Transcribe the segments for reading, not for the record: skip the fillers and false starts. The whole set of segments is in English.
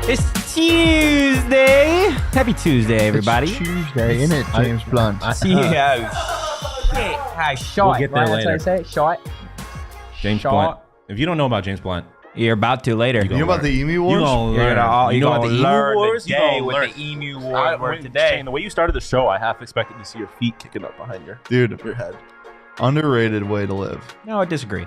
It's Tuesday. Happy Tuesday, everybody. It's Tuesday, isn't it, James Blunt? Yeah. Hi, shot. We'll get there That's how you say it? Shot. James Shot. Blunt. If you don't know about James Blunt, You're about to later. You know about the Emu Wars? you're gonna You're learn. gonna, You know about the Emu learn Wars? today You with gonna the Emu learn. War word today. Shane, the way you started the show, I half expected to see your feet kicking up behind Dude, your head. underrated way to live. No, I disagree.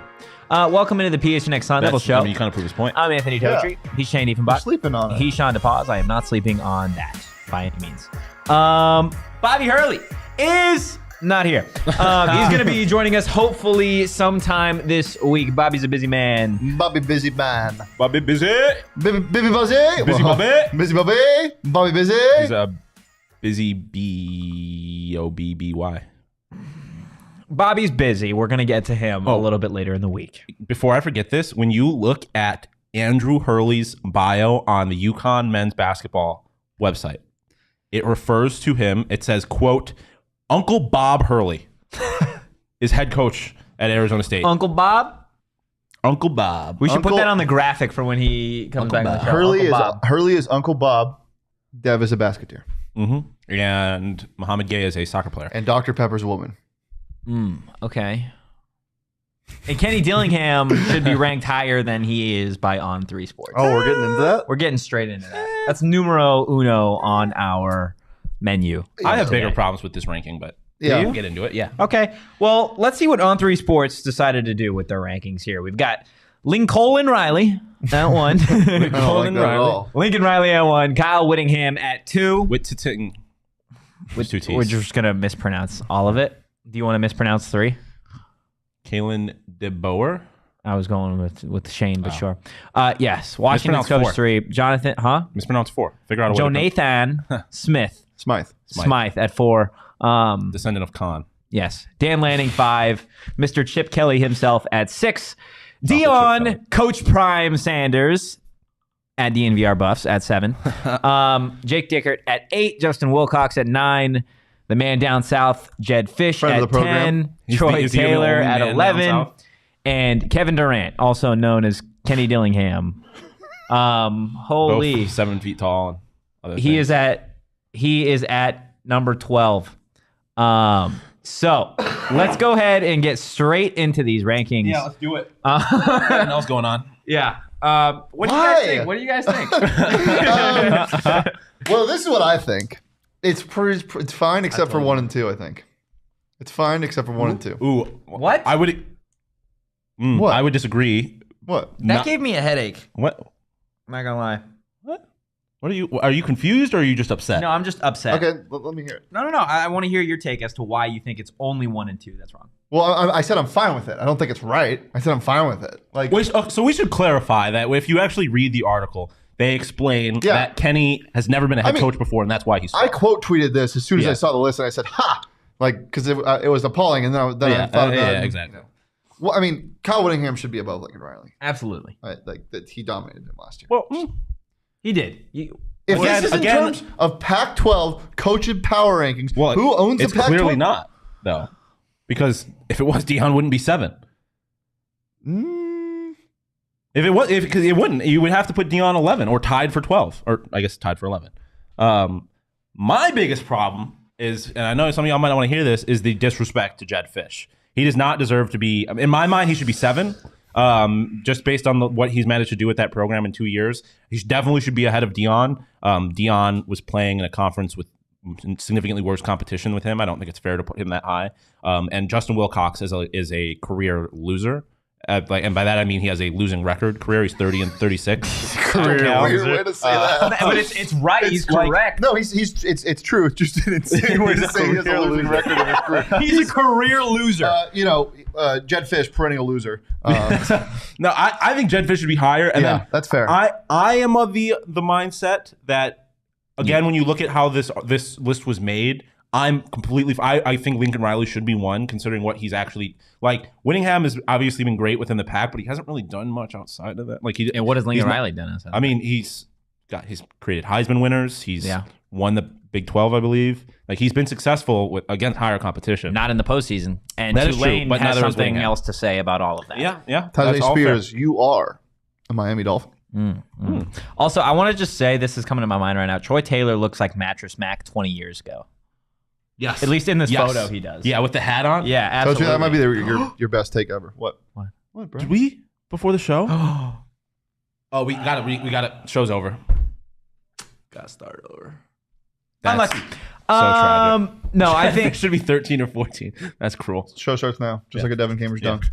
Welcome into the PHNX Sun Devils show. I mean, you kind of prove his point. I'm Anthony Yeah. Totri. He's Shane You're Diefenbach. sleeping on it. He's Shawn DePaz. I am not sleeping on that by any means. Bobby Hurley is not here. He's going to be joining us hopefully sometime this week. Bobby's a busy man. Bobby Busy Man. Bobby busy. Busy Busy? Busy Bobby. Busy Bobby? Bobby Busy? He's a busy B-O-B-B-Y. Bobby's busy. We're going to get to him a little bit later in the week. Before I forget this, when you look at Andrew Hurley's bio on the UConn men's basketball website, it refers to him. It says, quote, Uncle Bob Hurley is head coach at Arizona State. Uncle Bob? Uncle Bob. We should Uncle- put that on the graphic for when he comes Uncle back on the Bob. show. Hurley Uncle is Bob. Hurley is Uncle Bob. Dev is a basketeer. Mm-hmm. And Muhammad Gay is a soccer player. And Dr. Pepper's a woman. Okay. And Kenny Dillingham should be ranked higher than he is by On3 Sports. Oh, we're getting into that? We're getting straight into that. That's numero uno on our menu. I have today. bigger problems with this ranking, but Yeah. we'll get into it. Yeah. Okay. Well, let's see what On3 Sports decided to do with their rankings here. We've got Lincoln Riley at 1. I don't like that at all. Lincoln Riley at 1. Kyle Whittingham at 2. With two T's. We're just going to mispronounce all of it. Do you want to mispronounce 3? Kalen DeBoer. I was going with Shane, but sure. Yes. Washington Mispronounced Coast 4. 3. Jonathan, Mispronounced 4. Figure out a way. Jonathan Smith. Smythe. At 4. Descendant of Khan. Yes. Dan Lanning, 5. Mr. Chip Kelly himself at 6. Chip Kelly. Deion, Coach Prime Sanders at DNVR Buffs at 7. Jake Dickert at 8. Justin Wilcox at 9. The man down south, Jed Fish Friend at of the program. 10. Is Troy he the Taylor only at man down 11. south? And Kevin Durant, also known as Kenny Dillingham. Holy. Both 7 feet tall. And other He things. is at number 12. So let's go ahead and get straight into these rankings. Yeah, let's do it. Nothing else going on. Yeah. What do you Why? guys think? What do you guys think? Well, this is what I think. It's fine except for 1 and 2, I think. It's fine except for 1 and 2. Ooh. What? I would. What? I would disagree. What? That gave me a headache. What? I'm not gonna lie. What are you confused or are you just upset? No, I'm just upset. Okay, let me hear it. No. I want to hear your take as to why you think it's only 1 and 2 that's wrong. Well, I said I'm fine with it. I don't think it's right. I said I'm fine with it. Like, So we should clarify that if you actually read the article, they explain that Kenny has never been a head coach before, and that's why he's. I quote tweeted this as soon as Yeah. I saw the list, and I said, "Ha!" Like, because it was appalling, and then I thought about it. Exactly. Well, I mean, Kyle Whittingham should be above Lincoln Riley. Absolutely. Right? Like that, he dominated him last year. Well, He did. If Again- this is in again- terms of Pac-12 coaching power rankings, well, who owns it's the Pac-12? clearly not though, because if it was, Deion wouldn't be 7. If it was, because it wouldn't, you would have to put Deion 11 or tied for 12, or I guess tied for 11. My biggest problem is, and I know some of y'all might not want to hear this, is the disrespect to Jed Fish. He does not deserve to be. In my mind, he should be 7. Just based on what he's managed to do with that program in 2 years, he definitely should be ahead of Deion. Deion was playing in a conference with significantly worse competition with him. I don't think it's fair to put him that high. And Justin Wilcox is a career loser. And by that I mean he has a losing record career. He's 30 and 36. Weird way to say that. But it's right. He's correct. No, it's true. It's just an insane way to say he has a losing record in his career. He's a career loser. Jed Fish, perennial loser. No, I think Jed Fish should be higher. And then that's fair. I am of the mindset that, again, when you look at how this list was made, I'm completely. I think Lincoln Riley should be 1, considering what he's actually like. Whittingham has obviously been great within the pack, but he hasn't really done much outside of that. And what has Lincoln Riley done? I mean, he's created Heisman winners. He's won the Big 12, I believe. Like, he's been successful against higher competition. Not in the postseason. And that is Tulane true, but has neither is something Whittingham. else to say about all of that. Yeah. Tyler That's all fair. Spears, you are a Miami Dolphin. Also, I want to just say, this is coming to my mind right now. Troy Taylor looks like Mattress Mac 20 years ago. Yes. At least in this photo, he does. Yeah, with the hat on. Yeah, absolutely. Coach, that might be your best take ever. What? What, bro? Did we before the show? Oh, we got it. We got it. Show's over. Got to start over. Unlucky. So tragic. No, I think it should be 13 or 14. That's cruel. Show starts now, just like a Devin Cambridge dunk.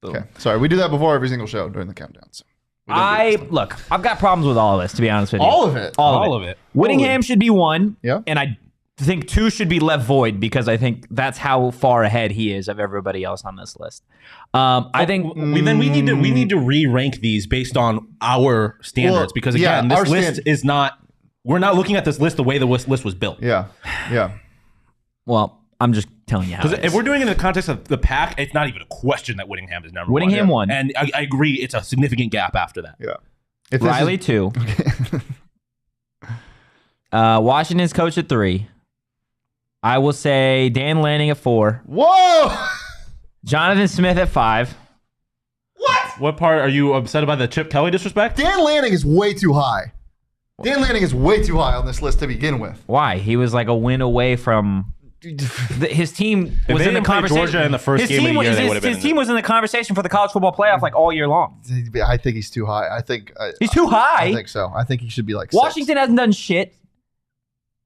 Boom. Okay, sorry. We do that before every single show during the countdowns. look, I've got problems with all of this, to be honest with you. All of it. All of it. Whittingham should be 1. Yeah. And I think 2 should be left void because I think that's how far ahead he is of everybody else on this list. I think we need to re-rank these based on our standards because again, this list is not. We're not looking at this list the way the list was built. Yeah. Well, I'm just telling you how. Because if we're doing it in the context of the pack, it's not even a question that Whittingham is number one. Whittingham 1. And I agree, it's a significant gap after that. Yeah. Riley 2. Washington's coach at 3. I will say Dan Lanning at 4. Whoa! Jonathan Smith at 5. What part are you upset about the Chip Kelly disrespect? Dan Lanning is way too high. Dan Lanning is way too high on this list to begin with. Why? He was like a win away from his team. If Was they in the didn't play conversation. Georgia in the first His game of team the year, was- they his- would have been His in team was in the conversation for the college football playoff like all year long. I think he's too high. I think He's too high. I think so. I think he should be like Washington hasn't done shit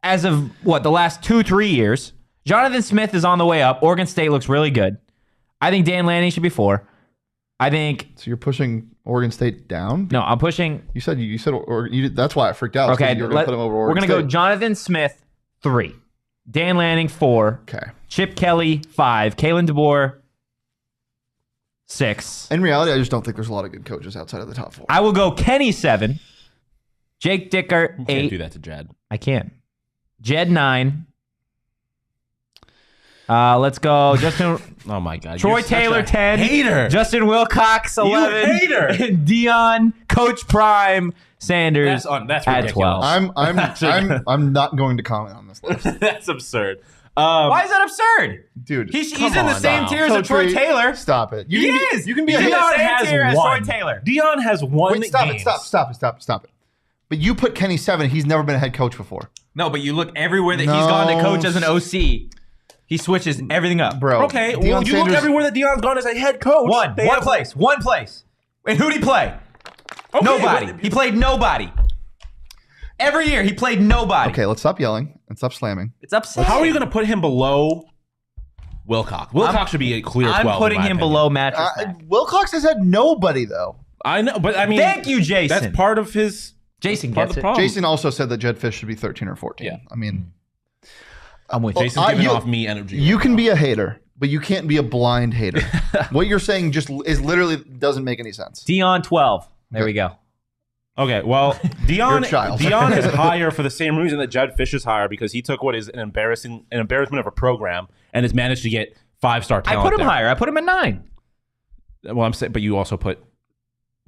as of the last 2-3 years. Jonathan Smith is on the way up. Oregon State looks really good. I think Dan Lanning should be 4. I think. So you're pushing Oregon State down? No, I'm pushing. You said that's why I freaked out. Okay, You were gonna put him over we're Oregon gonna go State. Jonathan Smith 3, Dan Lanning 4, Okay. Chip Kelly 5, Kalen DeBoer 6. In reality, I just don't think there's a lot of good coaches outside of the top 4. I will go Kenny 7, Jake Dicker You 8. can't do that to Jed. I can. Jed 9. Let's go Justin. Oh my God. Troy You're such Taylor a 10. Hater. Justin Wilcox 11. hater. And Deion, Coach Prime Sanders That's at ridiculous. 12. I'm not going to comment on this list. That's absurd. Why is that absurd? Dude, He's come in the on same now. tier as Troy Taylor. Stop it. He is. You can be a He's in hater. the Deion same has tier as one. Troy Taylor. Deion has won Wait, stop games. it. Stop it. But you put Kenny 7. He's never been a head coach before. No, but you look everywhere that he's gone to coach as an OC. He switches everything up. Bro. Okay, Deion well, you look Sanders- everywhere that Deion's gone as a head coach. One place. And who'd he play? Okay, Nobody. but- He played nobody. Every year, he played nobody. Okay, let's stop yelling and stop slamming. It's upsetting. How are you going to put him below Wilcox? Wilcox should be a clear 12. I'm putting in my him opinion. below Mattress Mac. Wilcox has had nobody, though. I know, but I mean, Thank you, Jason. That's part of his. Jason Part gets of the it. problem. Jason also said that Jed Fish should be 13 or 14. Yeah. I mean, I'm with you. Jason's giving off me energy. you right can now. be a hater, but you can't be a blind hater. What you're saying just is literally doesn't make any sense. Dion 12. There we go. Okay, well, You're a child. Dion is higher for the same reason that Jed Fish is higher because he took what is an embarrassment of a program and has managed to get 5-star I talent. put him there. higher. I put him at 9. Well, I'm saying, but you also put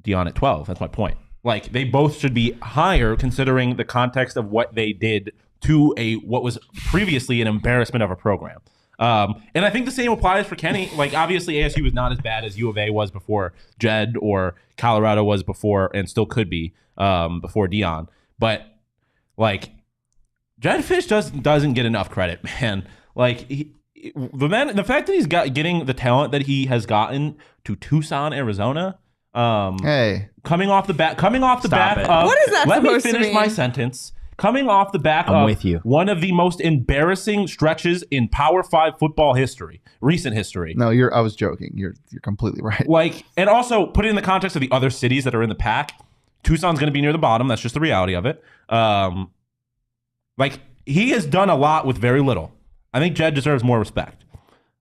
Dion at 12. That's my point. Like they both should be higher considering the context of what they did to what was previously an embarrassment of a program. And I think the same applies for Kenny. Like obviously ASU is not as bad as U of A was before Jed or Colorado was before and still could be before Deion. But like Jed Fish doesn't get enough credit, man. Like the fact that he's getting the talent that he has gotten to Tucson, Arizona. Hey, Coming off the back it. of What is that let me supposed to finish mean? my sentence. Coming off the back I'm of with you. one of the most embarrassing stretches in Power 5 football history, recent history. no, I was joking. You're completely right. Like, and also put it in the context of the other cities that are in the pack. Tucson's going to be near the bottom. That's just the reality of it. Like, he has done a lot with very little. I think Jed deserves more respect.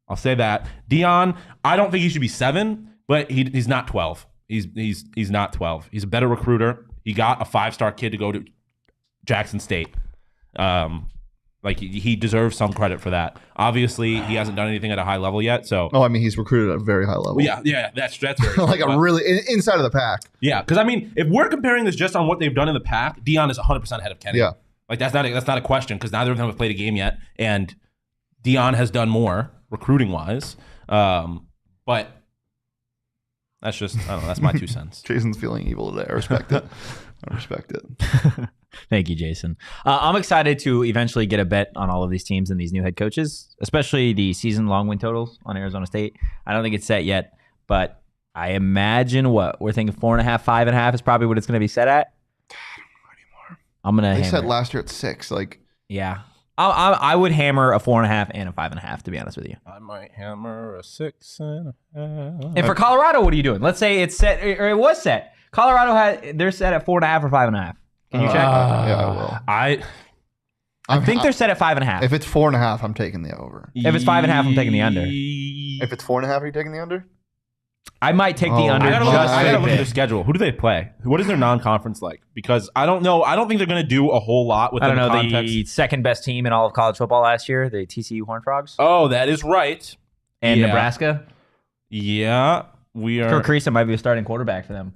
I'll say that. Deion, I don't think he should be 7, but he's not 12. He's not 12. He's a better recruiter. He got a 5-star kid to go to Jackson State. Like he deserves some credit for that. Obviously, he hasn't done anything at a high level yet. So, Oh, I mean, he's recruited at a very high level. yeah, that's very like true. a really inside of the pack. Yeah, because I mean, if we're comparing this just on what they've done in the pack, Deion is 100% ahead of Kenny. Yeah. Like that's not a question because neither of them have played a game yet, and Deion has done more recruiting wise. But That's just, I don't know. That's my 2 cents. Jason's feeling evil today. I respect it. I respect it. Thank you, Jason. I'm excited to eventually get a bet on all of these teams and these new head coaches, especially the season-long win totals on Arizona State. I don't think it's set yet, but I imagine we're thinking 4.5, 5.5 is probably what it's going to be set at. I'm going to They said last year at 6. Yeah. I would hammer a 4.5 and a 5.5, to be honest with you. I might hammer a 6.5. And for Colorado, what are you doing? Let's say it's set, or it was set. Colorado they're set at 4.5 or 5.5. Can you check? Yeah, I will. I think they're set at 5.5. If it's 4.5, I'm taking the over. If it's 5.5, I'm taking the under. If it's 4.5, are you taking the under? I might take the under. I gotta look a at their bit. schedule. Who do they play? What is their non-conference like? Because I don't know. I don't think they're going to do a whole lot with I don't know, context. the second best team in all of college football last year, the TCU Horned Frogs. Oh, that is right. And yeah. Nebraska. Yeah, we are. Kirk Creason might be a starting quarterback for them.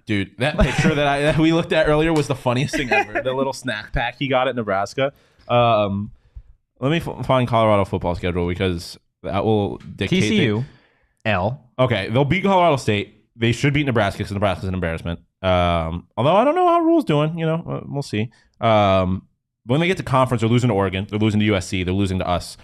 Dude, that picture that we looked at earlier was the funniest thing ever. The little snack pack he got at Nebraska. Let me find Colorado football schedule because that will dictate. TCU, L. Okay, they'll beat Colorado State. They should beat Nebraska because Nebraska's an embarrassment. Although I don't know how Rule's doing. We'll see. When they get to conference, they're losing to Oregon. They're losing to USC. They're losing to us.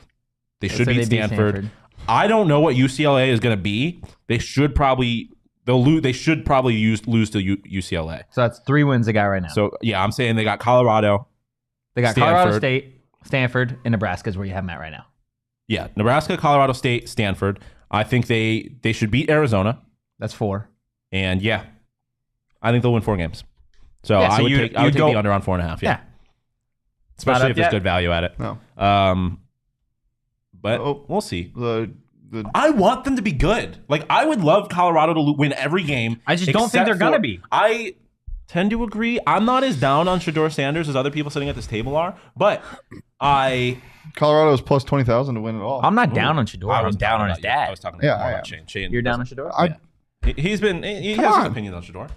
They should beat Stanford. I don't know what UCLA is going to be. They should probably lose to UCLA. So that's 3 wins they got right now. So yeah, I'm saying they got Colorado. They got Stanford. Colorado State, Stanford, and Nebraska is where you have them at right now. Yeah, Nebraska, Colorado State, Stanford. I think they should beat Arizona. That's 4. And yeah, I think they'll win 4 games. So Yeah, so I would you'd take go- the under on 4.5. Yeah, Yeah. especially if there's yet. good value at it. No. But we'll see. The I want them to be good. Like I would love Colorado to win every game. I just don't think they're gonna be. I tend to agree. I'm not as down on Shedeur Sanders as other people sitting at this table are, but Colorado is plus 20,000 to win it all. I'm not down on Shedeur. I'm was down on talking his about you. I dad. was talking Yeah, more I about am. Shane. You're down on Shedeur? I- He has his on. opinions on Shedeur.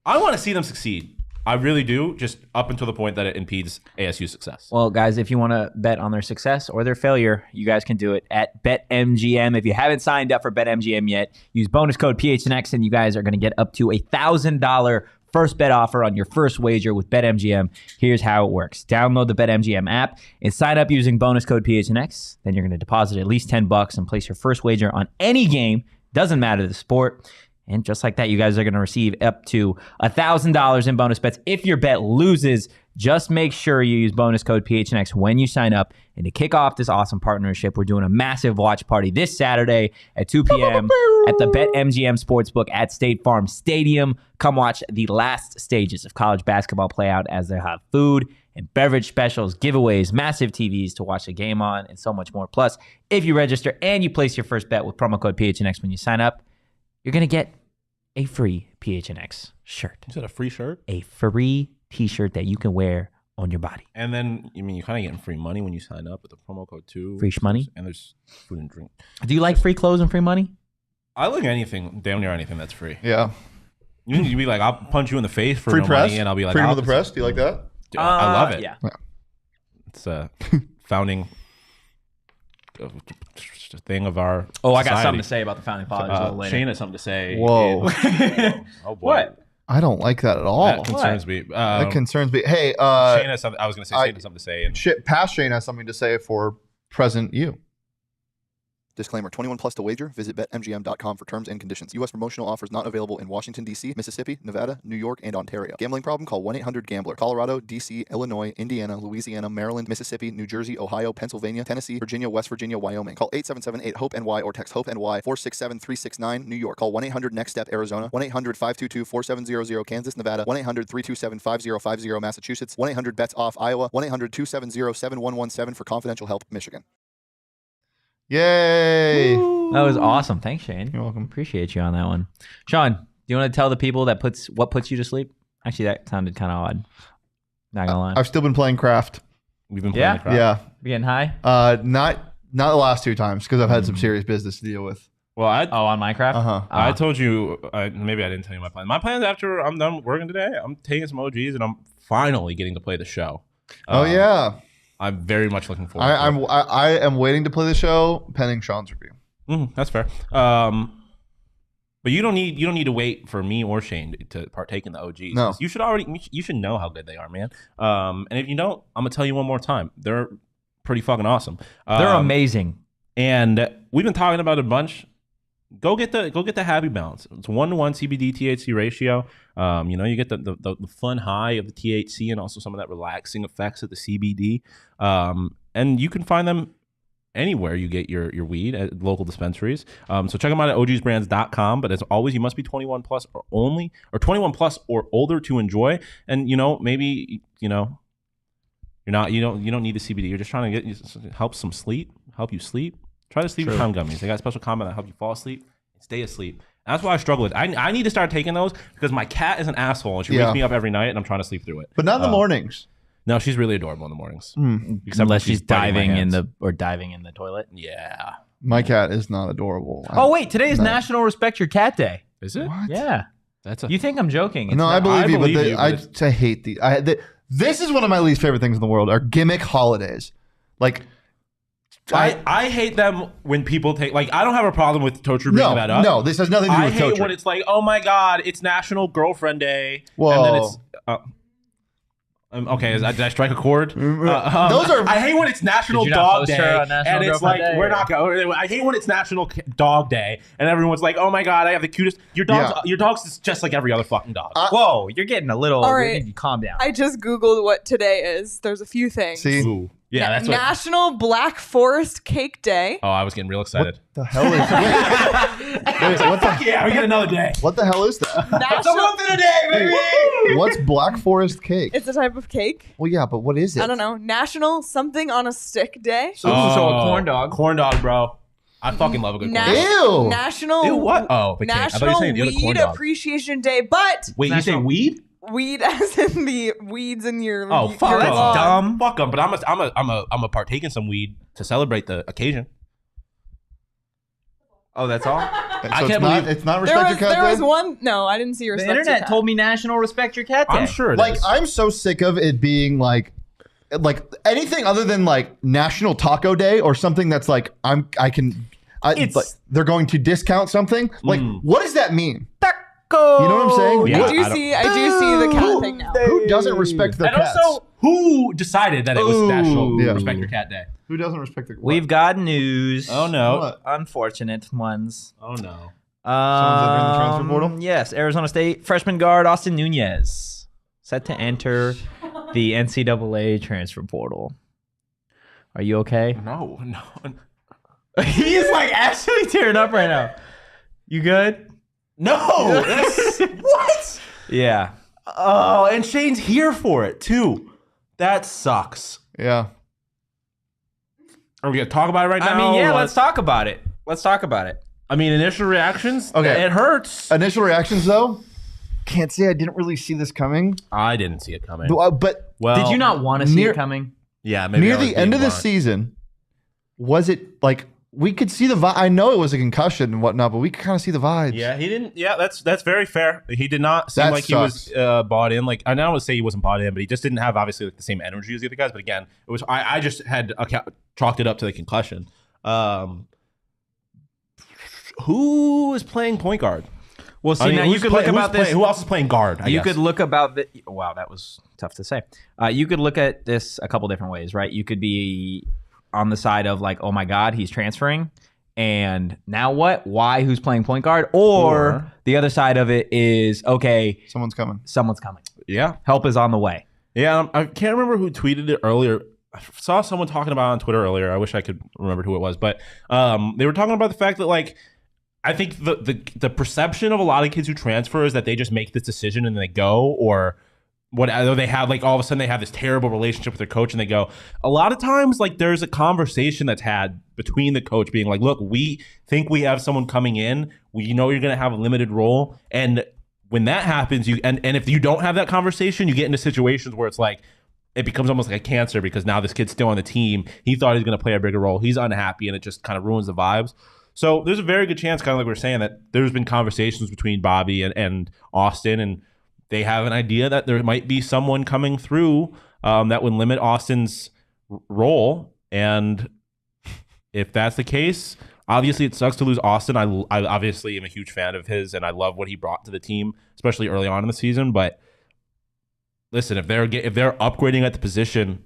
I want to see them succeed. I really do, just up until the point that it impedes ASU's success. Well, guys, if you want to bet on their success or their failure, you guys can do it at BetMGM. If you haven't signed up for BetMGM yet, use bonus code PHNX, and you guys are going to get up to $1,000 first bet offer on your first wager with BetMGM. Here's how it works. Download the BetMGM app and sign up using bonus code PHNX. Then you're going to deposit at least $10 and place your first wager on any game. Doesn't matter the sport. And just like that, you guys are going to receive up to $1,000 in bonus bets. If your bet loses, just make sure you use bonus code PHNX when you sign up. And to kick off this awesome partnership, we're doing a massive watch party this Saturday at 2 p.m. at the BetMGM Sportsbook at State Farm Stadium. Come watch the last stages of college basketball play out as they have food and beverage specials, giveaways, massive TVs to watch the game on, and so much more. Plus, if you register and you place your first bet with promo code PHNX when you sign up, you're going to get a free PHNX shirt. Is that a free shirt? A free t-shirt that you can wear on your body. And then, you're kind of getting free money when you sign up with the promo code too. Free money? And there's food and drink. Do you like free clothes and free money? I like anything, damn near anything that's free. Yeah. You can be like, I'll punch you in the face for Free no press. money, and I'll be like, Freedom of the opposite. press. Do you like that? Dude, I love it. Yeah. It's a founding thing of our Oh, I got society. something to say about the founding fathers a little later. Shane has something to say. Whoa. Oh boy. What? I don't like that at all. That concerns me. That concerns me. Hey, Shane has something. I was going to say I- Shane has something to say. And past Shane has something to say for present you. Disclaimer, 21 plus to wager. Visit BetMGM.com for terms and conditions. U.S. promotional offers not available in Washington, D.C., Mississippi, Nevada, New York, and Ontario. Gambling problem? Call 1-800-GAMBLER. Colorado, D.C., Illinois, Indiana, Louisiana, Maryland, Mississippi, New Jersey, Ohio, Pennsylvania, Tennessee, Virginia, West Virginia, Wyoming. Call 877-8-HOPE-NY or text HOPE-NY 467-369. New York. Call 1-800-NEXT-STEP, Arizona. 1-800-522-4700, Kansas, Nevada. 1-800-327-5050, Massachusetts. 1-800-BETS-OFF, Iowa. 1-800-270-7117 for confidential help, Michigan. Yay. That was awesome. Thanks, Shane. You're welcome. Appreciate you on that one. Shawn, do you want to tell the people what puts you to sleep? Actually, that sounded kind of odd. Not gonna lie. I've still been playing craft. we've been playing Yeah? the crowd. Yeah. You getting high? Not the last 2 times because I've had some serious business to deal with. Well, Oh, on Minecraft? Uh-huh. I told you, maybe I didn't tell you my plan. My plans after I'm done working today, I'm taking some OGs and I'm finally getting to play the show. Oh yeah. I'm very much looking forward to it. I am waiting to play the show pending Shawn's review. That's fair. But you don't need to wait for me or Shane to partake in the OGs. No. You should know how good they are, man. And if you don't, I'm gonna tell you one more time. They're pretty fucking awesome. They're amazing. And we've been talking about it a bunch. Go get the Happy Balance. It's 1-to-1 CBD THC ratio. You get the fun high of the THC and also some of that relaxing effects of the CBD. And you can find them anywhere you get your weed at local dispensaries. So check them out at ogsbrands.com. But as always, you must be 21 plus or 21 plus or older to enjoy. And maybe you don't need the CBD. You're just trying to help you sleep. Try the sleeping time gummies. They got a special combo that help you fall asleep and stay asleep. That's what I struggle with. I need to start taking those because my cat is an asshole and she wakes me up every night and I'm trying to sleep through it. But not in the mornings. No, she's really adorable in the mornings. Except unless she's diving in the toilet. Yeah. My cat is not adorable. Oh wait, today is National Respect Your Cat Day. Is it? What? Yeah. You think I'm joking? It's No, not. I believe you, you, but but I hate these. This is one of my least favorite things in the world, are gimmick holidays. Like, I hate them when people take, like, I don't have a problem with Tocher bringing that up. No, this has nothing to do I with hate Tocher. when it's like, oh my God, it's National Girlfriend Day. Whoa. And then it's, okay, did I strike a chord? Those are. I hate when it's National Did you not Dog post Day, her on National and it's Girlfriend like Day, we're or- not going. I hate when it's National Dog Day, and everyone's like, "Oh my God, I have the cutest." Your dog's is just like every other fucking dog. Whoa, you're getting a little. All right. You need to calm down. I just Googled what today is. There's a few things. See, Ooh. Yeah, that's what. National Black Forest Cake Day. Oh, I was getting real excited. the hell is? Wait, what the? Yeah, we get another day. What the hell is that? National, in a day, baby. What's Black Forest cake? it's a type of cake. Well, yeah, but what is it? I don't know. National Something on a Stick Day. so a corn dog. Corn dog, bro. I fucking love a good corn dog. Ew. National. Ew, what? Oh, but I thought you were National saying the other corn Weed dog. Appreciation Day, but Wait, you say weed? weed as in the weeds in your. Oh, fuck your them. lawn. dumb. Fuck them. But I'm a partake in some weed to celebrate the occasion. Oh, that's all. So can't believe- it's not Respect Your Cat There was Day? one. No, I didn't see your. The internet told me National Respect Your Cat Day. I'm sure it Like, is. I'm so sick of it being like anything other than like National Taco Day or something that's like It's- like, they're going to discount something. Like, what does that mean? Taco. You know what I'm saying? Yeah. I do see the cat thing now. Who doesn't respect their And cats? also, who decided that it was National Yeah. Respect Your Cat Day? Who doesn't respect their? We've got news. Oh no! What? Unfortunate ones. Oh no! Someone's entering the transfer portal? Yes, Arizona State freshman guard Austin Nunez set to enter the NCAA transfer portal. Are you okay? No! He's like actually tearing up right now. You good? No! That's, what? Yeah. Oh, and Shane's here for it too. That sucks. Yeah. Are we gonna talk about it right now? I mean, yeah, or let's talk about it. Let's talk about it. I mean, initial reactions. Okay. It hurts. Initial reactions though. Can't say I didn't really see this coming. I didn't see it coming. But Well, Did you not want to see near- it coming? Yeah, maybe near I was the end being of the blunt. season, was it like we could see the vibe? I know it was a concussion and whatnot, but we could kind of see the vibes. Yeah, he didn't. Yeah, that's very fair. He did not seem That like sucks. he was bought in. Like, I don't want to say he wasn't bought in, but he just didn't have obviously like the same energy as the other guys. But again, it was I just had chalked it up to the concussion. Who is playing point guard? Well, see, I mean, now you who's could play- look about who's this. play- Who else is playing guard? I You guess. could look about the. Wow, that was tough to say. You could look at this a couple different ways, right? You could be on the side of like, oh my God, he's transferring, and now what? Why? Who's playing point guard? Or the other side of it is, okay, Someone's coming. someone's coming. Yeah, Help is on the way. yeah. I can't remember who tweeted it earlier. I saw someone talking about it on Twitter earlier. I wish I could remember who it was, but they were talking about the fact that like. I think the perception of a lot of kids who transfer is that they just make this decision and they go, or whatever they have, like all of a sudden they have this terrible relationship with their coach and they go. A lot of times, like there's a conversation that's had between the coach being like, look, we think we have someone coming in. We know you're going to have a limited role. And when that happens, and if you don't have that conversation, you get into situations where it's like, it becomes almost like a cancer because now this kid's still on the team. He thought he was going to play a bigger role. He's unhappy and it just kind of ruins the vibes. So there's a very good chance, kind of like we were saying, that there's been conversations between Bobby and Austin, and they have an idea that there might be someone coming through that would limit Austin's role. And if that's the case, Obviously, it sucks to lose Austin. I obviously am a huge fan of his, and I love what he brought to the team, especially early on in the season. But listen, if they're upgrading at the position,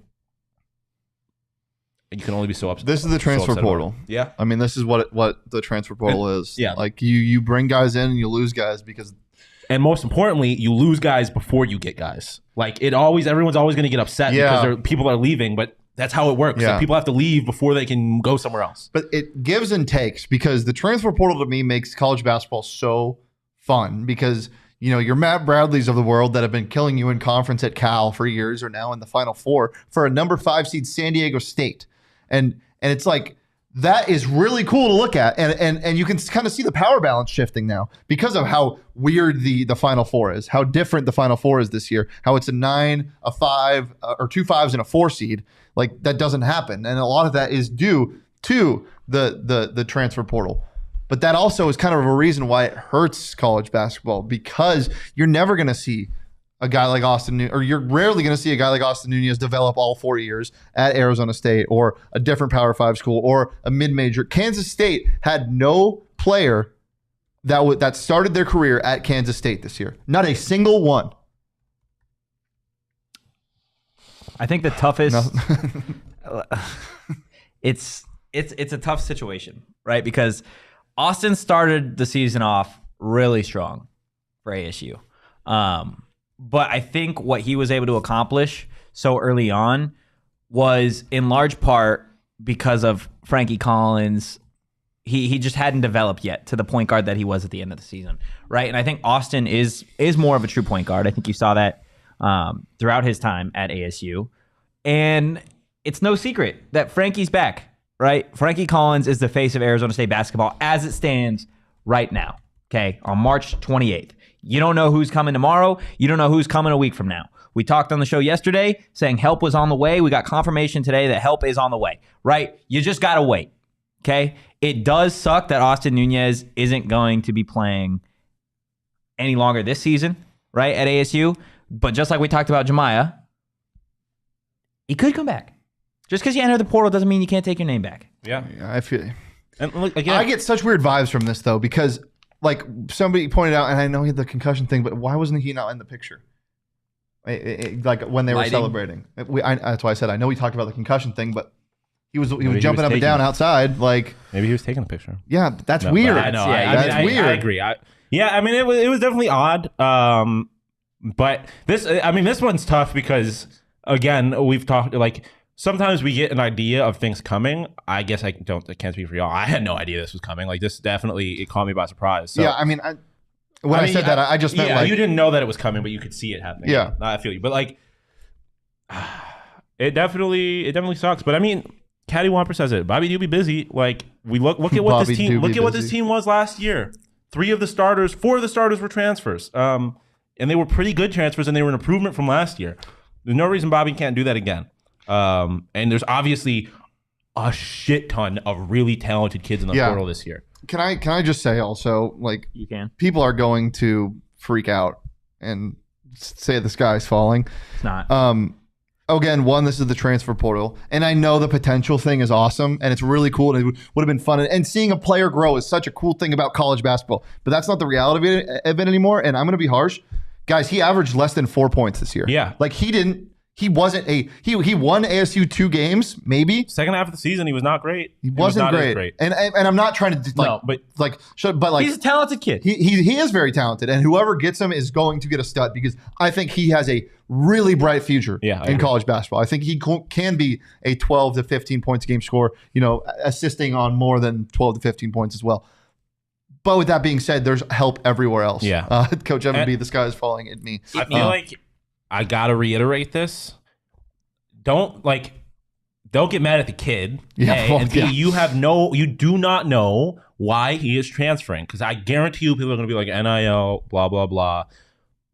you can only be so upset. This is the transfer portal. Yeah. I mean, this is what the transfer portal is. Yeah. Like you bring guys in and you lose guys because. And most importantly, you lose guys before you get guys. Like everyone's always going to get upset because people are leaving, but that's how it works. Yeah. Like, people have to leave before they can go somewhere else. But it gives and takes because the transfer portal to me makes college basketball so fun because, your Matt Bradleys of the world that have been killing you in conference at Cal for years are now in the Final Four for a number 5 seed San Diego State. And it's like, that is really cool to look at. And you can kind of see the power balance shifting now because of how weird the Final Four is, how different the Final Four is this year, how it's a 9, a 5, or 2 5s and a 4 seed. Like, that doesn't happen. And a lot of that is due to the transfer portal. But that also is kind of a reason why it hurts college basketball because you're never going to see a guy like you're rarely going to see a guy like Austin Nunez develop all 4 years at Arizona State or a different Power 5 school or a mid-major. Kansas State had no player that started their career at Kansas State this year. Not a single one. I think the toughest. It's a tough situation, right? Because Austin started the season off really strong for ASU. But I think what he was able to accomplish so early on was in large part because of Frankie Collins. He just hadn't developed yet to the point guard that he was at the end of the season, right? And I think Austin is more of a true point guard. I think you saw that throughout his time at ASU. And it's no secret that Frankie's back, right? Frankie Collins is the face of Arizona State basketball as it stands right now, okay, on March 28th. You don't know who's coming tomorrow. You don't know who's coming a week from now. We talked on the show yesterday saying help was on the way. We got confirmation today that help is on the way, right? You just got to wait, okay? It does suck that Austin Nunez isn't going to be playing any longer this season, right, at ASU. But just like we talked about Jemiah, he could come back. Just because you enter the portal doesn't mean you can't take your name back. Yeah. I feel you. And look, again, I get such weird vibes from this, though, because like somebody pointed out, and I know he had the concussion thing, but why wasn't he not in the picture? Like when they were celebrating. That's why I said I know we talked about the concussion thing, but he was jumping up and down outside. Like maybe he was taking a picture. Yeah, that's weird. I know. That's weird. I agree. It was definitely odd. But this one's tough because again, we've talked like. Sometimes we get an idea of things coming. I guess I can't speak for y'all. I had no idea this was coming. Like this definitely, it caught me by surprise. So, yeah, I mean, when I said that, I just meant like you didn't know that it was coming, but you could see it happening. Yeah, I feel you. But like, it definitely sucks. But I mean, Caddy Whopper says it. Bobby do be busy. Like we look at what this team what this team was last year. 4 of the starters were transfers. And they were pretty good transfers, and they were an improvement from last year. There's no reason Bobby can't do that again. And there's obviously a shit ton of really talented kids in the portal this year. Can I just say also, like, you can. People are going to freak out and say the sky's falling. It's not. Again, this is the transfer portal, and I know the potential thing is awesome, and it's really cool, and it would have been fun. And seeing a player grow is such a cool thing about college basketball, but that's not the reality of it anymore. And I'm going to be harsh, guys. He averaged less than 4 points this year. Yeah, like he wasn't he won ASU 2 games, maybe. Second half of the season, he was not great. He wasn't great. And I'm not trying to he's a talented kid. He is very talented, and whoever gets him is going to get a stud because I think he has a really bright future in college basketball. I think he can be a 12 to 15 points a game scorer, assisting on more than 12 to 15 points as well. But with that being said, there's help everywhere else. Yeah. Coach Evan B, the sky is falling at me. I feel like I gotta reiterate this. Don't get mad at the kid. Yeah, and B, you do not know why he is transferring. Because I guarantee you people are gonna be like NIL, blah, blah, blah.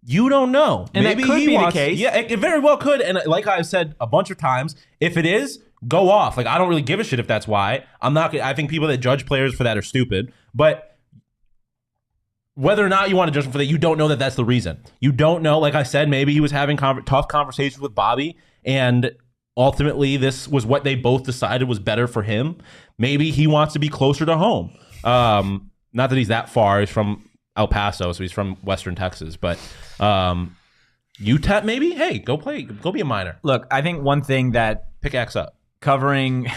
You don't know. And maybe that could be the case. Yeah, it very well could. And like I've said a bunch of times, if it is, go off. Like I don't really give a shit if that's why. I think people that judge players for that are stupid. But whether or not you want to judge him for that, you don't know that that's the reason. You don't know. Like I said, maybe he was having tough conversations with Bobby, and ultimately this was what they both decided was better for him. Maybe he wants to be closer to home. Not that he's that far. He's from El Paso, so he's from Western Texas. But UTEP maybe? Hey, go be a minor. Look, I think one thing that Pick X up. covering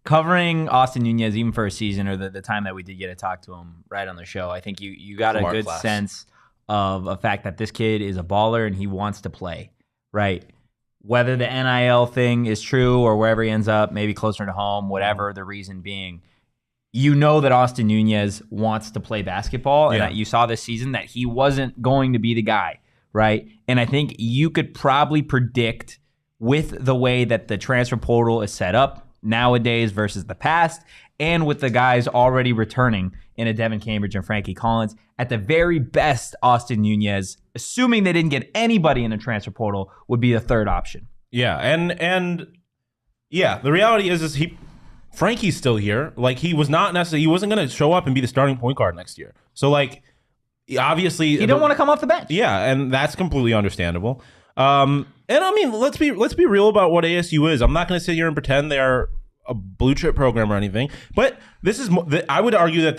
Austin Nunez, even for a season or the time that we did get to talk to him right on the show, I think you got a From our good class. sense of a fact that this kid is a baller and he wants to play, right? Whether the NIL thing is true or wherever he ends up, maybe closer to home, whatever the reason being, you know that Austin Nunez wants to play basketball, and that you saw this season that he wasn't going to be the guy, right? And I think you could probably predict with the way that the transfer portal is set up nowadays versus the past, and with the guys already returning in a Devin Cambridge and Frankie Collins, at the very best, Austin Nunez, assuming they didn't get anybody in the transfer portal, would be the third option. Yeah, and yeah, the reality is Frankie's still here. Like, he wasn't going to show up and be the starting point guard next year. So, like, obviously He don't want to come off the bench. Yeah, and that's completely understandable. And I mean, let's be real about what ASU is. I'm not going to sit here and pretend they are a blue chip program or anything, but I would argue that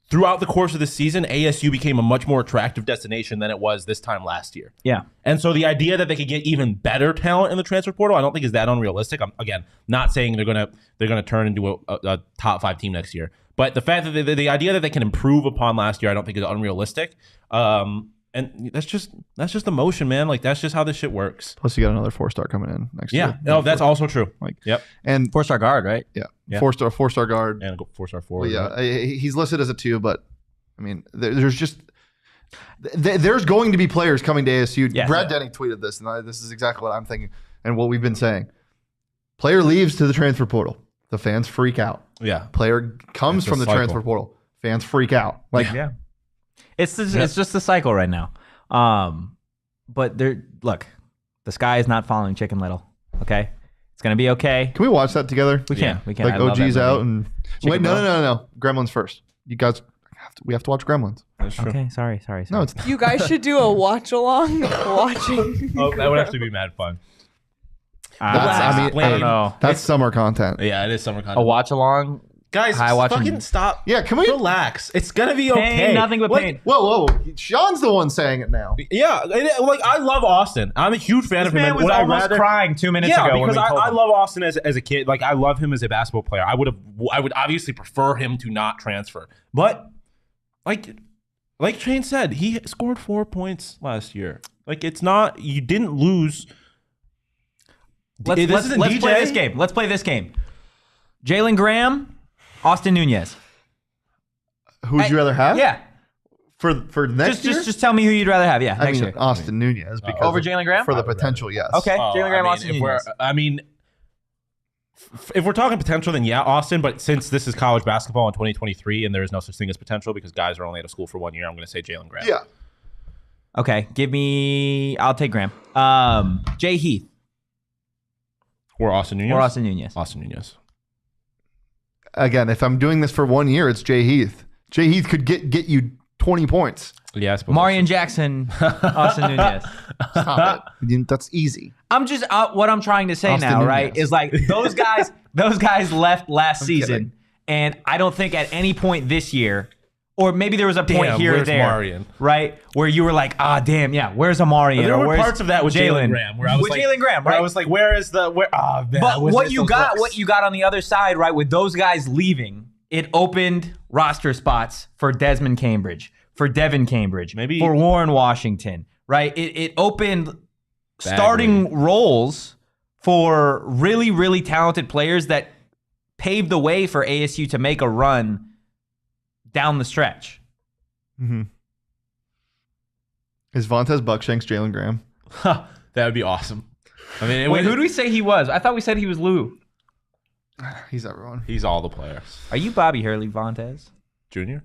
throughout the course of the season, ASU became a much more attractive destination than it was this time last year. Yeah. And so the idea that they could get even better talent in the transfer portal, I don't think is that unrealistic. I'm, again, not saying they're gonna turn into a top 5 team next year, but the fact that the idea that they can improve upon last year, I don't think is unrealistic. And that's just the motion, man. Like, that's just how this shit works. Plus, you got another 4-star coming in next year. Yeah, no, that's also true. Like, yep. And 4-star guard, right? yeah, Yeah. 4-star guard. And a 4-star forward. Well, yeah, right? he's listed as a 2, but I mean, there's going to be players coming to ASU. Yes. Brad Denny tweeted this, and this is exactly what I'm thinking and what we've been saying. Player leaves to the transfer portal, the fans freak out. Yeah. Player comes It's a from the cycle. transfer portal, fans freak out. Like, Yeah. It's just the cycle right now. But look, the sky is not falling Chicken Little. Okay, it's gonna be okay. can we watch that together? We can. Like, I love that OG's out movie. and Chicken wait, Little? no. Gremlins first. You guys we have to watch Gremlins. That's true. Okay, sorry. No, it's You guys should do a watch along watching. Oh, that would actually be mad fun. I don't know. That's summer content. Yeah, it is summer content. A watch along. Guys, Hi, watching- fucking stop. Yeah, can we? Relax? It's gonna be okay. Pain, nothing but Like, pain. Whoa! Sean's the one saying it now. Yeah, like, I love Austin. I'm a huge fan of him. Man and was would I almost rather- crying 2 minutes Yeah, ago when because we told I him. love Austin as a kid. Like, I love him as a basketball player. I would obviously prefer him to not transfer. But like Shane said, he scored 4 points last year. Like, it's not, you didn't lose. Let's play this game. Let's play this game. Jalen Graham, Austin Nunez. Who would you rather have? Yeah. For next year? Just tell me who you'd rather have. Yeah, I next mean, year. Austin Nunez because Over Jalen Graham? for the potential, yes. Okay, Oh, Jalen Graham, I mean, Austin if we're- Nunez. I mean, if we're talking potential, then yeah, Austin. But since this is college basketball in 2023 and there is no such thing as potential because guys are only out of school for 1 year, I'm going to say Jalen Graham. Yeah. Okay, I'll take Graham. Jay Heath Or Austin Nunez. or Austin Nunez. Austin Nunez. Again, if I'm doing this for 1 year, it's Jay Heath. Jay Heath could get you 20 points. Yeah, I suppose. Marion Jackson, Austin Nunez. Stop it. That's easy. I'm just what I'm trying to say Austin now, right? Nunez. Is like those guys left last season, kidding. and I don't think at any point this year, or maybe there was a point Damn, here or where's there, Marion? right, where you were like, damn, yeah, where's Amarian? There or were where's parts of that with Jalen Graham where I was with like, Jalen Graham, where right? I was like, where is the where? Oh, man, I But was what missing you those got, books. what you got on the other side, right? With those guys leaving, it opened roster spots for Desmond Cambridge, for Devin Cambridge, Maybe- for Warren Washington, right? It opened starting roles for really, really talented players that paved the way for ASU to make a run down the stretch. Mm-hmm. Is Vontez Buckshanks Jalen Graham? That would be awesome. I mean, Wait, who do we say he was? I thought we said he was Lou. He's everyone. he's all the players. Are you Bobby Hurley Vontez? Junior?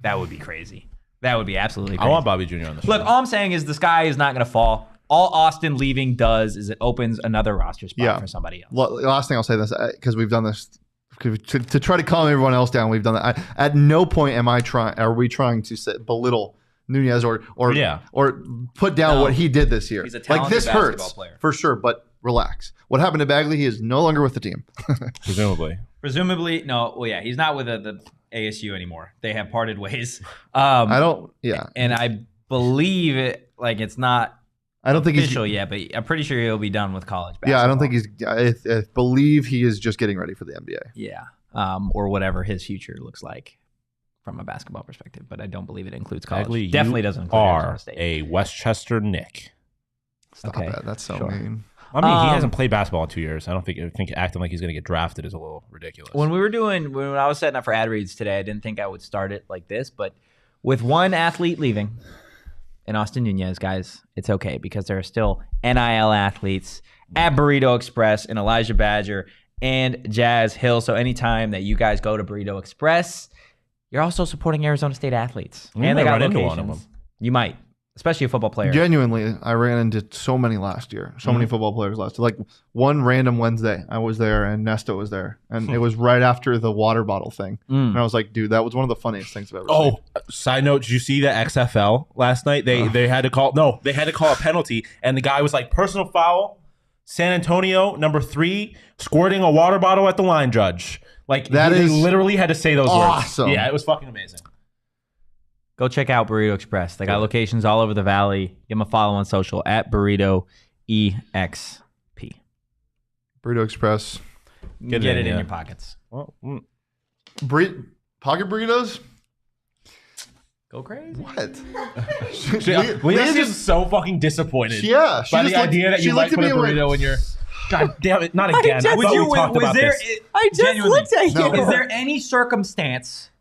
That would be crazy. That would be absolutely I crazy. want Bobby Jr. on the show. Look, all I'm saying is the sky is not going to fall. All Austin leaving does is it opens another roster spot for somebody else. Last thing I'll say this, because we've done this to try to calm everyone else down. We've done that. At no point are we trying to belittle Nunez or put down what he did this year. He's a like talented this basketball hurts player. for sure, but relax. What happened to Bagley? He is no longer with the team. Presumably. No. Well, yeah, he's not with the ASU anymore. They have parted ways. I don't. Yeah, And I believe it's not I don't think official yet, but I'm pretty sure he'll be done with college basketball. Yeah, I don't think he's. I believe he is just getting ready for the NBA. Yeah. Or whatever his future looks like from a basketball perspective, but I don't believe it includes college. Bagley, Definitely doesn't include Arizona State. A Westchester Nick. Stop Okay, that. That's so sure. mean. I mean, he hasn't played basketball in 2 years. I think acting like he's going to get drafted is a little ridiculous. When I was setting up for ad reads today, I didn't think I would start it like this, but with one athlete leaving, and Austin Nunez, guys, it's okay because there are still NIL athletes at Burrito Express and Elijah Badger and Jazz Hill. So anytime that you guys go to Burrito Express, you're also supporting Arizona State athletes. And they got into one of them. You might, especially a football player. Genuinely, I ran into so many last year. So many football players last year. Like one random Wednesday, I was there and Nesta was there. And it was right after the water bottle thing. And I was like, dude, that was one of the funniest things I've ever seen. Side note, did you see the XFL last night? They had to call a penalty, and the guy was like, personal foul, San Antonio, number 3, squirting a water bottle at the line judge. Like, they literally had to say those words. Yeah, it was fucking amazing. Go check out Burrito Express. They got locations all over the valley. Give them a follow on social at Burrito EXP. Burrito Express. Get it in your pockets. Well, Pocket burritos? Go crazy. What? Liz is so fucking disappointed. Yeah. By the idea that you might put a burrito in your... God damn it, not again. I thought we talked about this. I just looked at you. Is there any circumstance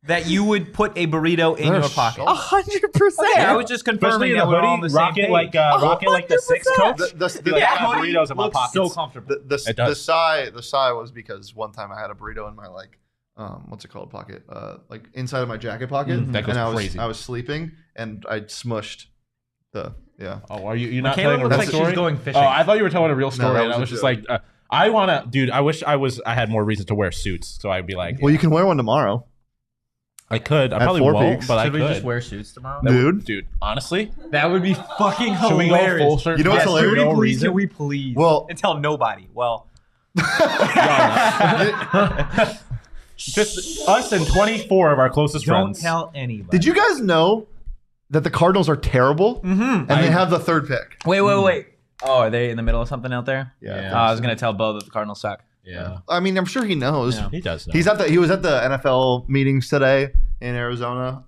that you would put a burrito in your pocket? 100%. I was just confirming that we're all on the same page. Rocket like the 6 Coke. The burritos in my looks pockets. so comfortable. The sigh was because one time I had a burrito in my what's it called, pocket, like inside of my jacket pocket. That goes and crazy. I was sleeping and I smushed Oh, are you not Michaela telling a looks real like story? she's going fishing. Oh, I thought you were telling a real story, that and was I a was just joke. like, I wish I had more reason to wear suits, so I'd be like, Well, you can wear one tomorrow. I could. I At probably Four won't, Peaks. but I Should could. we just wear suits tomorrow? Dude, honestly, That would be fucking should we go hilarious. full shirt? You know what's vest for hilarious? no reason? Can we please? Well- and tell nobody. Well, Just us and 24 of our closest don't friends. tell anybody. Did you guys know that the Cardinals are terrible and they have the 3rd pick? Wait. Oh, are they in the middle of something out there? Yeah. Oh, I was gonna tell Bo that the Cardinals suck. Yeah, I mean, I'm sure he knows. Yeah. he does know. He was at the NFL meetings today in Arizona,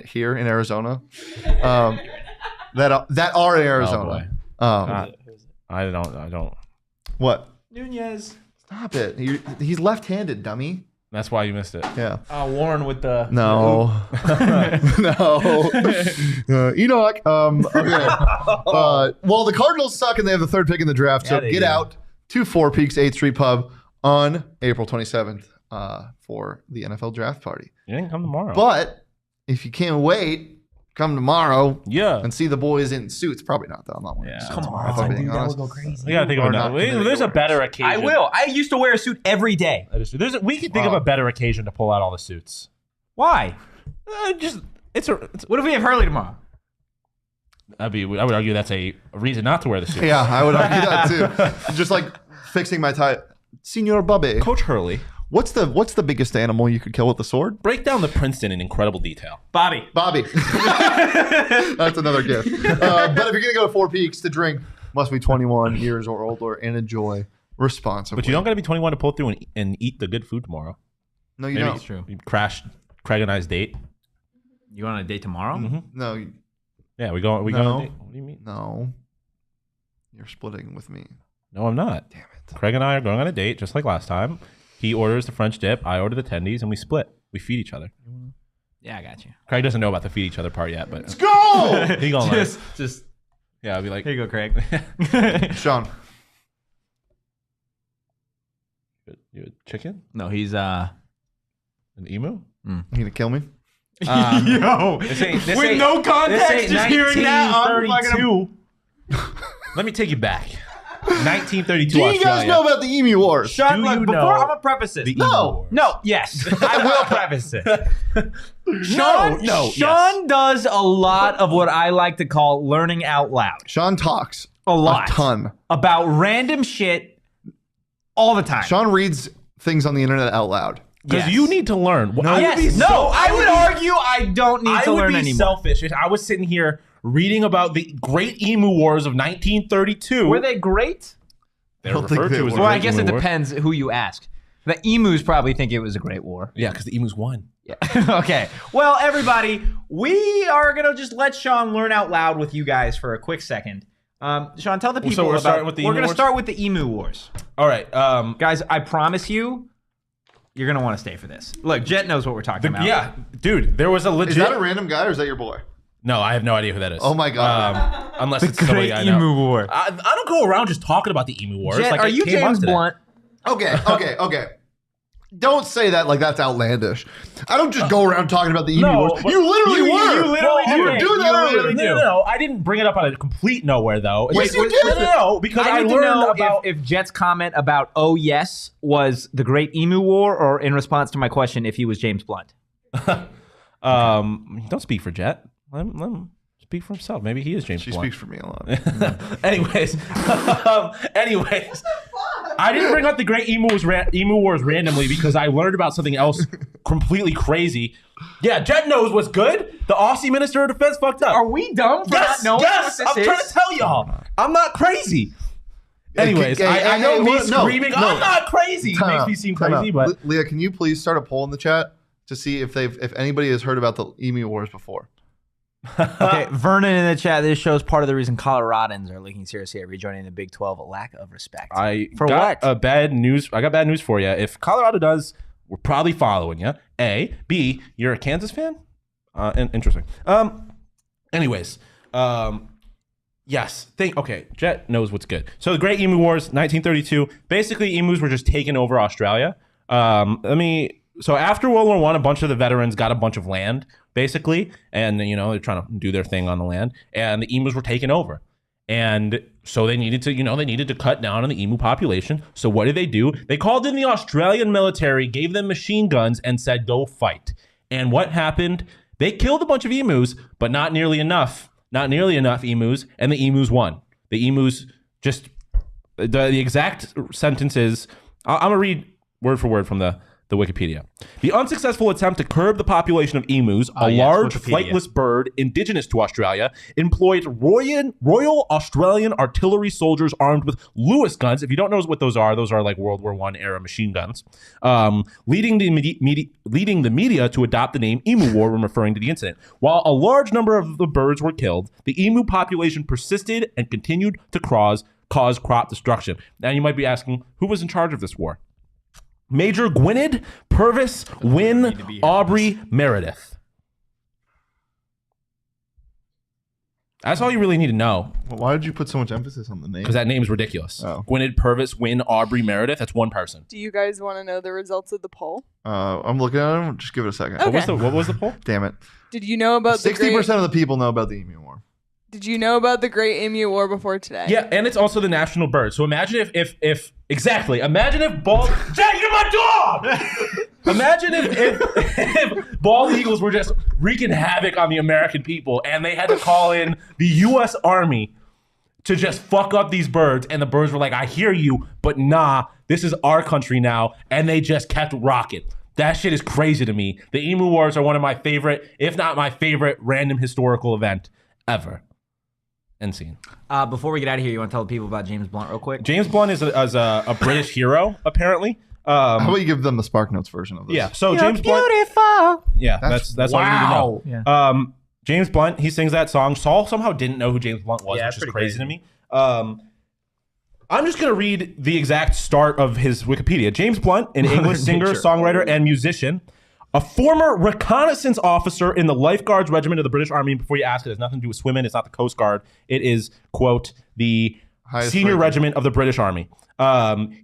here in Arizona, that are in Arizona. I don't. What? Nunez. Stop it! He's left-handed, dummy. That's why you missed it. Yeah. Warren with the No. No. Enoch. Okay. Well, the Cardinals suck and they have the 3rd pick in the draft. So Yeah, they get do. out to 4 Peaks 8th Street Pub on April 27th for the NFL draft party. You didn't come tomorrow. But if you can't wait, come tomorrow yeah, and see the boys in suits. Probably not, though. I'm not wearing Yeah. suits Come tomorrow, on, if I'm being dude, that honest. would go crazy. we gotta think of Or another. not committed There's to a better occasion. I will. I used to wear a suit every day. That is true. We could think of a better occasion to pull out all the suits. Why? What What if we have Hurley tomorrow? I would argue that's a reason not to wear the suit. Yeah, I would argue that too. Just like fixing my tie. Senor Bubby. Coach Hurley, What's the biggest animal you could kill with a sword? break down the Princeton in incredible detail. Bobby. Bobby. That's another gift. But if you're going to go to 4 Peaks to drink, must be 21 years or older and enjoy responsibly. But you don't got to be 21 to pull through and eat the good food tomorrow. No, you Maybe don't. true. You crash Craig and I's date. You going on a date tomorrow? No, Yeah, we go on a date. What do you mean? no. You're splitting with me. No, I'm not. Damn it. Craig and I are going on a date just like last time. He orders the French dip. I order the tendies, and we split. We feed each other. Yeah, I got you. Craig doesn't know about the feed each other part yet, but Let's go! he gonna learn. Just Yeah, I'll be like, here you go, Craig. Sean. you a chicken? No, he's An emu? You gonna kill me? Yo, This ain't with no context, just hearing that, I'm fucking 1932. Let me take you back. 1932 Do you guys Australia. know about the Emu Wars? Sean, Do look, you before know I'm gonna preface this. The No. Emu Wars? No, yes, I will preface it. Sean, no, Sean does a lot of what I like to call learning out loud. Sean talks A lot. A ton. About random shit all the time. Shawn reads things on the internet out loud. Because Yes. you need to learn. I would argue I don't need to learn I would be anymore. selfish if I was sitting here reading about the Great Emu Wars of 1932. Were they great? They're don't think referred they to as were. the Well, I Great guess it Emu Wars. depends who you ask. The emus probably think it was a great war. Yeah, because the emus won. Yeah. Okay. Well, everybody, we are going to just let Shawn learn out loud with you guys for a quick second. Shawn, tell the people we're about... starting with the We're Emu going to Wars? start with the Emu Wars. All right. Guys, I promise you, you're going to want to stay for this. Look, Jet knows what we're talking about. Yeah, dude, there was a legit... Is that a random guy or is that your boy? No, I have no idea who that is. Oh my God. Unless it's somebody Great I know. Emu War. I don't go around just talking about the Emu Wars. Jet, Like, are it you came up James today. Blunt? Okay. Don't say that like that's outlandish. I don't just go around talking about the Emu No, Wars. but You literally were. You literally You were doing that earlier. No, I didn't bring it up on a complete nowhere, though. Yes, you did. No, because I need to learned know about... if Jet's comment about "oh yes" was the Great Emu War, or in response to my question if he was James Blunt. Don't speak for Jet. Let him speak for himself. Maybe he is James She Blunt. speaks for me a lot. anyways, I didn't bring up the Great Emu Wars randomly because I learned about something else completely crazy. Yeah, Jet knows what's good. The Aussie Minister of Defense fucked up. Are we dumb for Yes, not knowing yes. what I'm this trying is? to tell y'all. I'm not crazy. Anyways, Hey, I know hey, me no, screaming, no. I'm not crazy. Time Makes out. me seem Time crazy, out. but Leah, can you please start a poll in the chat to see if anybody has heard about the Emu Wars before? Okay, Vernon in the chat. This shows part of the reason Coloradans are looking seriously at rejoining the Big 12. A lack of respect. For got what? bad news. I got bad news for you. If Colorado does, we're probably following you. A, B, you're a Kansas fan. Interesting. Anyways, yes. Okay. Jet knows what's good. So the Great Emu Wars, 1932. Basically, emus were just taking over Australia. So after World War I, a bunch of the veterans got a bunch of land, basically, and they're trying to do their thing on the land, and the emus were taken over. And so they needed to cut down on the emu population. So what did they do? They called in the Australian military, gave them machine guns, and said, go fight. And what happened? They killed a bunch of emus, but not nearly enough. Not nearly enough emus, and the emus won. The emus just, the exact sentences, I'm going to read word for word from the Wikipedia. The unsuccessful attempt to curb the population of emus, a large Wikipedia. flightless bird indigenous to Australia, employed Royal Australian artillery soldiers armed with Lewis guns. If you don't know what those are like World War I era machine guns, leading the media to adopt the name Emu War when referring to the incident. While a large number of the birds were killed, the emu population persisted and continued to cause crop destruction. Now you might be asking, who was in charge of this war? Major Gwynedd Purvis Wynne Aubrey Meredith. That's all you really need to know, Well, why did you put so much emphasis on the name? because that name is ridiculous. Oh. Gwynedd Purvis Wynne Aubrey Meredith. That's one person. Do you guys want to know the results of the poll? I'm looking at him. Just give it a second. Okay. What was the poll? Damn it. Did you know about the 60% Great, of the people know about the Emu War. Did you know about the Great Emu War before today? Yeah, and it's also the national bird. So imagine if bald Jack, you're my dog. Imagine if bald eagles were just wreaking havoc on the American people, and they had to call in the U.S. Army to just fuck up these birds, and the birds were like, "I hear you, but nah, this is our country now," and they just kept rocking. That shit is crazy to me. The Emu Wars are one of my favorite, if not my favorite, random historical event ever. End scene. Before we get out of here, you want to tell the people about James Blunt real quick? James Blunt is a British hero, apparently. How about you give them the Spark Notes version of this? Yeah. So James Blunt. Yeah, that's all you need to know. Yeah. James Blunt, he sings that song. Saul somehow didn't know who James Blunt was, Yeah, which that's is pretty crazy to me. I'm just gonna read the exact start of his Wikipedia. James Blunt, an English singer, songwriter, and musician. A former reconnaissance officer in the Lifeguards Regiment of the British Army. Before you ask, it has nothing to do with swimming. It's not the Coast Guard. It is, quote, the Highest senior ranking. regiment of the British Army.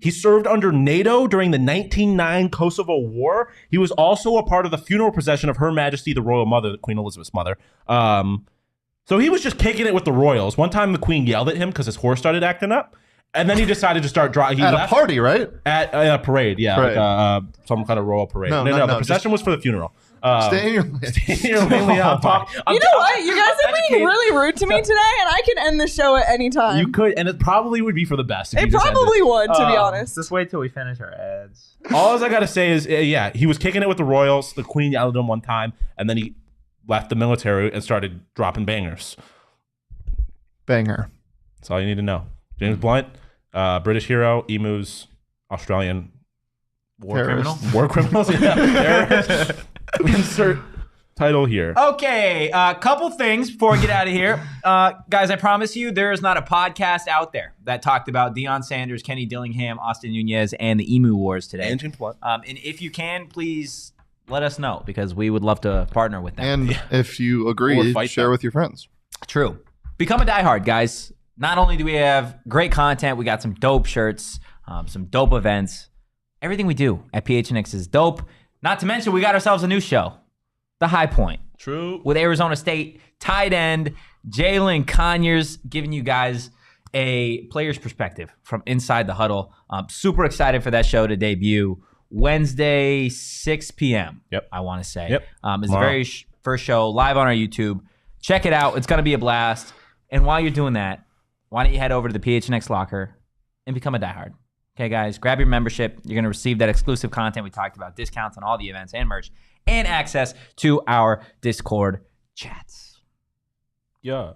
He served under NATO during the 1909 Kosovo War. He was also a part of the funeral procession of Her Majesty the Royal Mother, Queen Elizabeth's mother. So he was just kicking it with the royals. One time the Queen yelled at him because his horse started acting up. And then he decided to start driving. At a party, right? At a parade, yeah. Parade. Like some kind of royal parade. No, No, no, the no, procession was for the funeral. Stay in your lane. Stay in your lane, Leah. I'm talking. You know what? You guys are being really rude to me today, and I can end the show at any time. You could, and it probably would be for the best. If It you just ended. probably would, to be honest. Just wait till we finish our ads. All I gotta say is, yeah, he was kicking it with the Royals. The Queen yelled at him one time, and then he left the military and started dropping bangers. Banger. That's all you need to know. James Blunt, British hero, emus, Australian War criminal. war criminals. Yeah. Insert title here. Okay, a couple things before we get out of here. Guys, I promise you there is not a podcast out there that talked about Deion Sanders, Kenny Dillingham, Austin Nunez, and the Emu Wars today. And James Blunt. And if you can, please let us know because we would love to partner with them. And if you Or agree, fight share them. with your friends. True. Become a diehard, guys. Not only do we have great content, we got some dope shirts, some dope events. Everything we do at PHNX is dope. Not to mention, we got ourselves a new show, The High Point, True. with Arizona State tight end Jalen Conyers, giving you guys a player's perspective from inside the huddle. Super excited for that show to debut Wednesday, 6 p.m. Yep. I want to say. Yep. It's the very first show live on our YouTube. Check it out. It's going to be a blast. And while you're doing that, why don't you head over to the PHNX locker and become a diehard? Okay, guys, grab your membership. You're going to receive that exclusive content we talked about, discounts on all the events and merch, and access to our Discord chats. Yeah.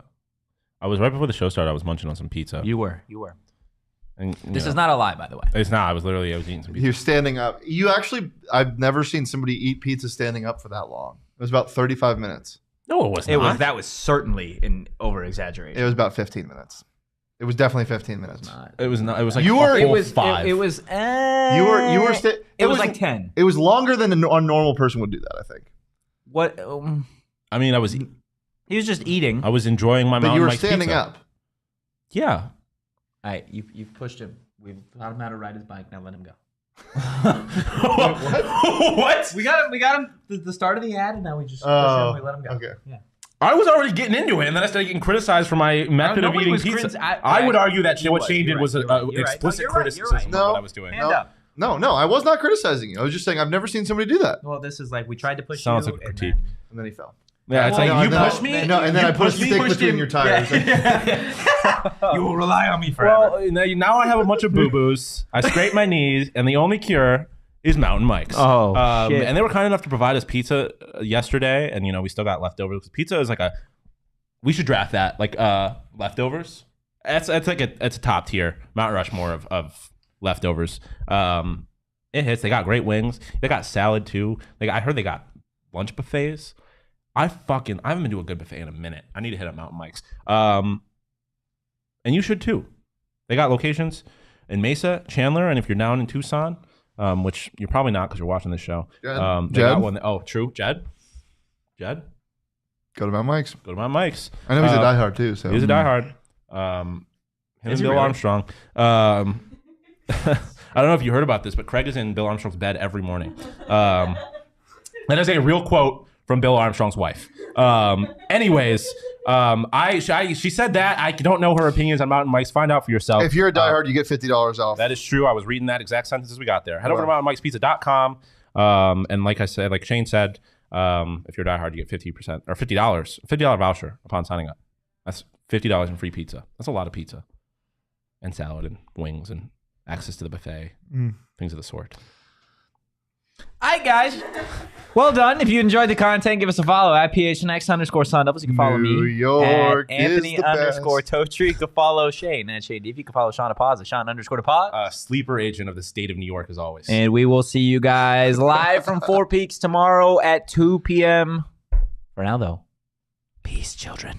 I was right before the show started. I was munching on some pizza. You were. And, This is not a lie, by the way. It's not. I was eating some pizza. You're standing up. I've never seen somebody eat pizza standing up for that long. It was about 35 minutes. No, it was not. That was certainly an over exaggeration. It was about 15 minutes. It was definitely 15 minutes. It was not. It was like You were- a it full was 5. It was. You were. It was like 10. It was longer than a normal person would do that, I think. What? I mean, He was just eating. I was enjoying my But Mountain you were Mike's standing pizza. up. Yeah. All right, you've pushed him. We've taught him how to ride his bike. Now let him go. What? We got him. The start of the ad, and now we just push him. We let him go. Okay. Yeah. I was already getting into it, and then I started getting criticized for my method of nobody eating was pizza. I would argue that you what would. Shane did You're was right. an You're right. explicit No, you're right. criticism You're of right. what I was doing. Hand up. No, I was not criticizing you. I was just saying I've never seen somebody do that. Well, this is like we tried to push Sounds you. like a and critique. then- And then he fell. Yeah, it's Well, like no, you no, pushed me. No, and then I put a pushed me, stick pushed between him. your tires. You will rely on me forever. Well, now I have a bunch of boo-boos. I scraped my knees, and the only cure is Mountain Mike's. Oh, shit. And they were kind enough to provide us pizza yesterday, and we still got leftovers. Pizza is like we should draft that, like leftovers. It's a top tier Mount Rushmore of leftovers. It hits. They got great wings. They got salad too. I heard they got lunch buffets. I haven't been to a good buffet in a minute. I need to hit up Mountain Mike's. And you should too. They got locations in Mesa, Chandler, and if you're down in Tucson, which you're probably not because you're watching this show. Jed? They got one. True. Jed. Go to Mount Mike's. Go to Mountain Mike's. I know he's a diehard too. So He's a diehard. Him and Bill Armstrong. I don't know if you heard about this, but Craig is in Bill Armstrong's bed every morning. That is a real quote from Bill Armstrong's wife. Anyways, she said that. I don't know her opinions on Mountain Mike's. Find out for yourself. If you're a diehard, you get $50 off. That is true. I was reading that exact sentence as we got there. Head over to mountainmikespizza.com. And like I said, like Shane said, if you're a diehard, you get 50% or $50 voucher upon signing up. That's $50 in free pizza. That's a lot of pizza and salad and wings and access to the buffet, things of the sort. All right, guys. Well done. If you enjoyed the content, give us a follow at PHNX_Sun Devils. You can follow New me York at is the best. Anthony_Totri. You can follow Shane at Shane D. You can follow Shawn at Shawn_Paz. Sleeper agent of the state of New York, as always. And we will see you guys live from Four Peaks tomorrow at 2 p.m. For now, though, peace, children.